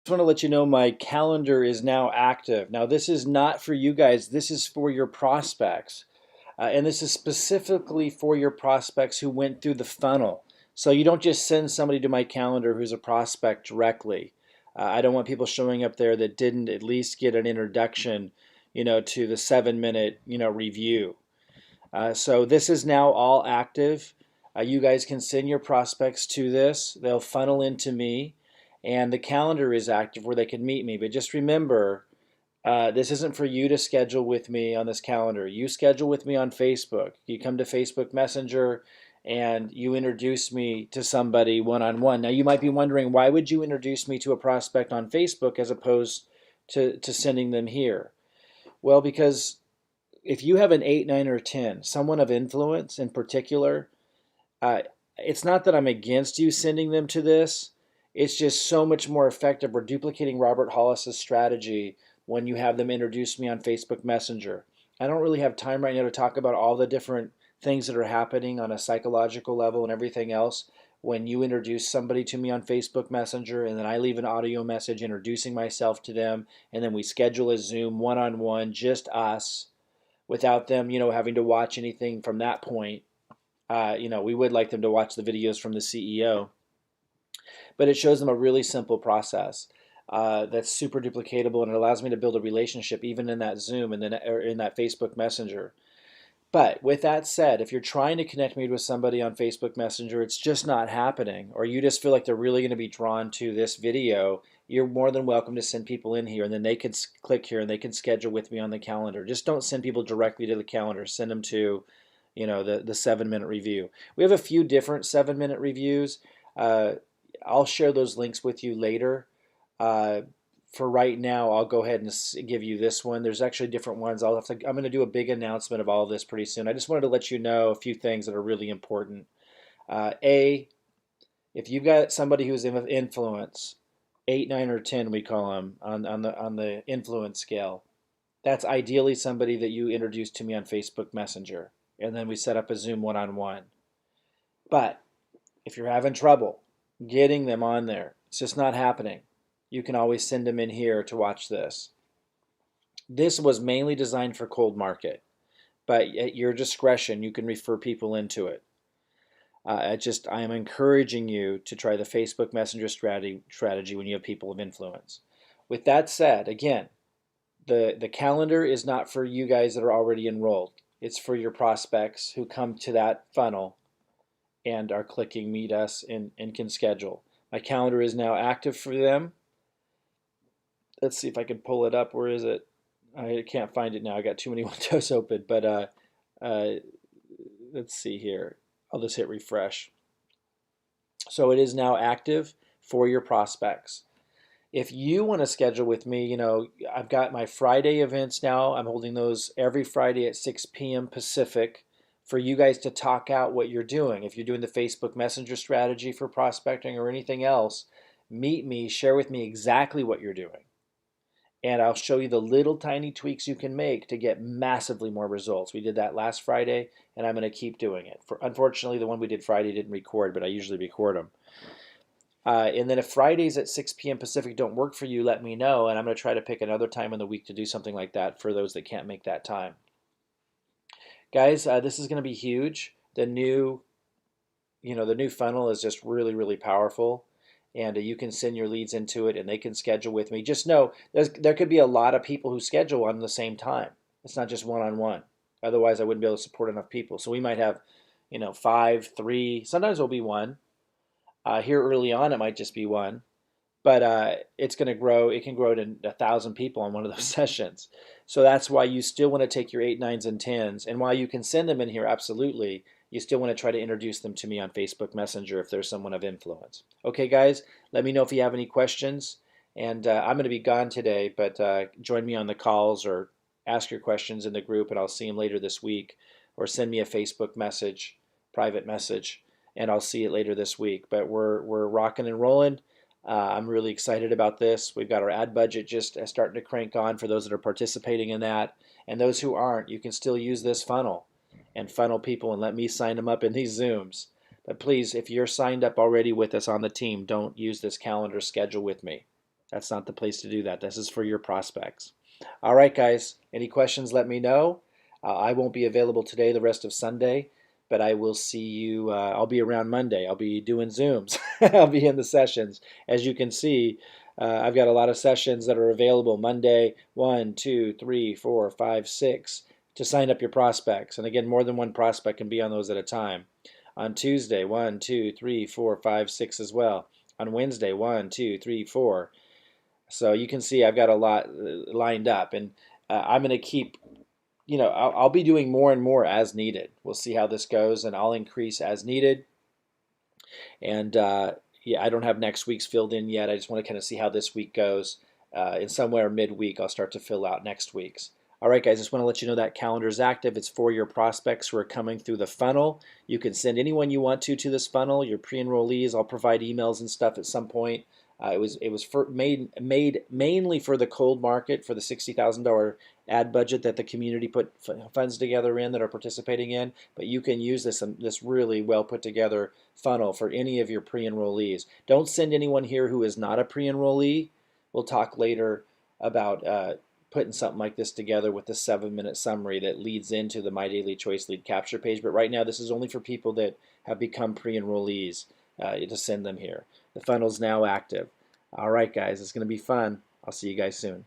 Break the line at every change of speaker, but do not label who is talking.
Just want to let you know my calendar is now active. Now, this is not for you guys, this is for your prospects. And this is specifically for your prospects who went through the funnel. So you don't just send somebody to my calendar who's a prospect directly. I don't want people showing up there that didn't at least get an introduction, to the 7 minute, review. So this is now all active. You guys can send your prospects to this. They'll funnel into me, and the calendar is active where they can meet me. But just remember, this isn't for you to schedule with me on this calendar. You schedule with me on Facebook. You come to Facebook Messenger and you introduce me to somebody one-on-one. Now you might be wondering, why would you introduce me to a prospect on Facebook as opposed to sending them here? Well, because if you have an 8, 9, or 10, someone of influence in particular, uh, it's not that I'm against you sending them to this. It's just so much more effective. We're duplicating Robert Hollis's strategy when you have them introduce me on Facebook Messenger. I don't really have time right now to talk about all the different things that are happening on a psychological level and everything else when you introduce somebody to me on Facebook Messenger, and then I leave an audio message introducing myself to them, and then we schedule a Zoom one-on-one, just us, without them, having to watch anything from that point. We would like them to watch the videos from the CEO, but it shows them a really simple process that's super duplicatable, and it allows me to build a relationship even in that Zoom and then or in that Facebook Messenger. But with that said, if you're trying to connect me with somebody on Facebook Messenger, it's just not happening, or you just feel like they're really going to be drawn to this video, you're more than welcome to send people in here, and then they can click here and they can schedule with me on the calendar. Just don't send people directly to the calendar. Send them to, the 7-minute review. We have a few different 7-minute reviews. I'll share those links with you later. Uh, for right now, I'll go ahead and give you this one. There's actually different ones. I'm going to do a big announcement of all of this pretty soon. I just wanted to let you know a few things that are really important. A, if you've got somebody who's in influence, 8, 9, or 10, we call them on the influence scale. That's ideally somebody that you introduce to me on Facebook Messenger, and then we set up a Zoom one-on-one. But if you're having trouble getting them on there, it's just not happening, you can always send them in here to watch this. This was mainly designed for cold market, but at your discretion, you can refer people into it. I am encouraging you to try the Facebook Messenger strategy when you have people of influence. With that said, again, the calendar is not for you guys that are already enrolled. It's for your prospects who come to that funnel and are clicking meet us and can schedule. My calendar is now active for them. Let's see if I can pull it up. Where is it? I can't find it now. I got too many windows open. But let's see here. I'll just hit refresh. So it is now active for your prospects. If you want to schedule with me, I've got my Friday events now. I'm holding those every Friday at 6 p.m. Pacific for you guys to talk out what you're doing. If you're doing the Facebook Messenger strategy for prospecting or anything else, meet me, share with me exactly what you're doing. And I'll show you the little tiny tweaks you can make to get massively more results. We did that last Friday, and I'm going to keep doing it. Unfortunately, the one we did Friday didn't record, but I usually record them. And then if Fridays at 6 p.m. Pacific don't work for you, let me know, and I'm going to try to pick another time in the week to do something like that for those that can't make that time. Guys, this is going to be huge. The new funnel is just really, really powerful. And you can send your leads into it and they can schedule with me. Just know there could be a lot of people who schedule on the same time. It's not just one-on-one. Otherwise, I wouldn't be able to support enough people. So we might have, 5, 3, sometimes it'll be one. Here early on, it might just be one. But it's going to grow. It can grow to 1,000 people on one of those sessions. So that's why you still want to take your 8, 9s, and 10s. And while you can send them in here, absolutely, you still want to try to introduce them to me on Facebook Messenger if there's someone of influence. Okay, guys, let me know if you have any questions. And I'm going to be gone today, but join me on the calls or ask your questions in the group, and I'll see them later this week. Or send me a Facebook message, private message, and I'll see it later this week. But we're rocking and rolling. I'm really excited about this. We've got our ad budget just starting to crank on for those that are participating in that. And those who aren't, you can still use this funnel and funnel people and let me sign them up in these Zooms. But please, if you're signed up already with us on the team, don't use this calendar schedule with me. That's not the place to do that. This is for your prospects. All right, guys. Any questions, let me know. I won't be available today, the rest of Sunday, but I will see you. I'll be around Monday. I'll be doing Zooms. I'll be in the sessions. As you can see, I've got a lot of sessions that are available Monday, 1, 2, 3, 4, 5, 6, to sign up your prospects. And again, more than one prospect can be on those at a time. On Tuesday, 1, 2, 3, 4, 5, 6 as well. On Wednesday, 1, 2, 3, 4. So you can see I've got a lot lined up, and I'm going to keep, I'll be doing more and more as needed. We'll see how this goes, and I'll increase as needed. And yeah, I don't have next week's filled in yet. I just want to kind of see how this week goes. And somewhere midweek, I'll start to fill out next week's. All right, guys, just want to let you know that calendar is active. It's for your prospects who are coming through the funnel. You can send anyone you want to this funnel, your pre-enrollees. I'll provide emails and stuff at some point. It was made mainly for the cold market, for the $60,000 ad budget that the community put funds together in that are participating in. But you can use this really well put together funnel for any of your pre-enrollees. Don't send anyone here who is not a pre-enrollee. We'll talk later about putting something like this together with the 7-minute summary that leads into the My Daily Choice lead capture page. But right now, this is only for people that have become pre-enrollees to send them here. The funnel's now active. All right, guys, it's going to be fun. I'll see you guys soon.